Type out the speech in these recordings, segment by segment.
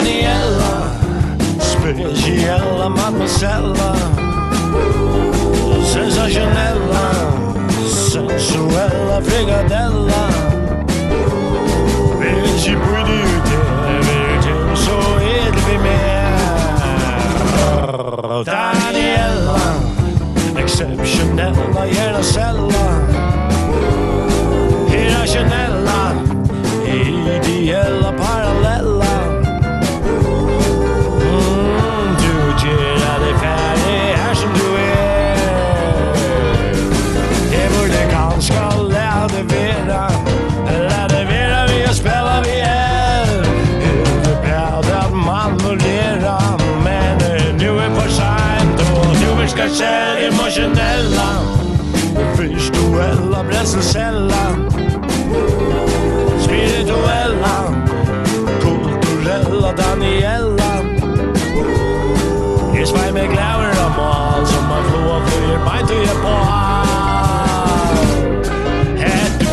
Daniella, Speciella, Mademoisella, Sensationella, Sensuella, Frikadella. Burdi, verður, så vi mer. Daniella, Exceptionella, hjernecella, Irrationella, ideella, parallella. Du gör dig färdig här som du Det borde kanska lati vera. Lati vera, vi spæla vi hild'pat att mannevrera. Men nu för sent och du ska se Emotionella, Virtuella, Speciella, Spirituella, kulturella, Daniella. Jeg svej med glæver og mål, som man flår for mig til jeg på.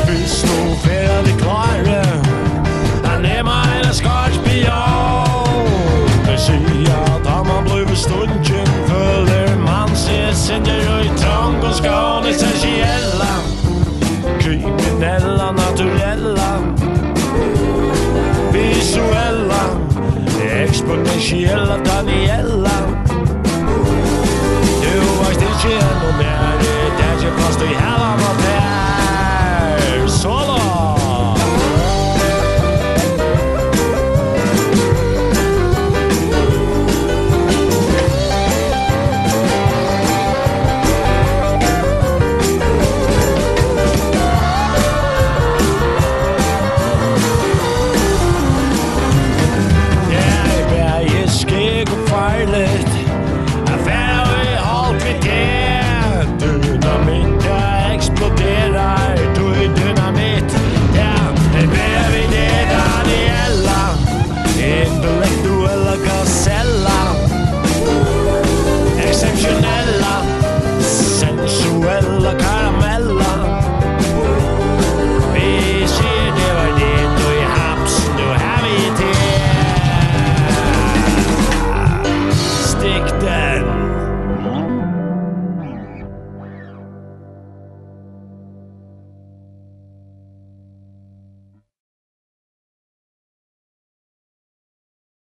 Hviss nu færer de klare. Han mig en skarspion. Jeg siger, at man bliver stunden, føler man sig sender og i trang og skåne. Sensationella, kriminella, naturella, Virtuella, Exceptionella, Daniella. Du varst ikke enda mer, det ikke plass til hela man der. Solo!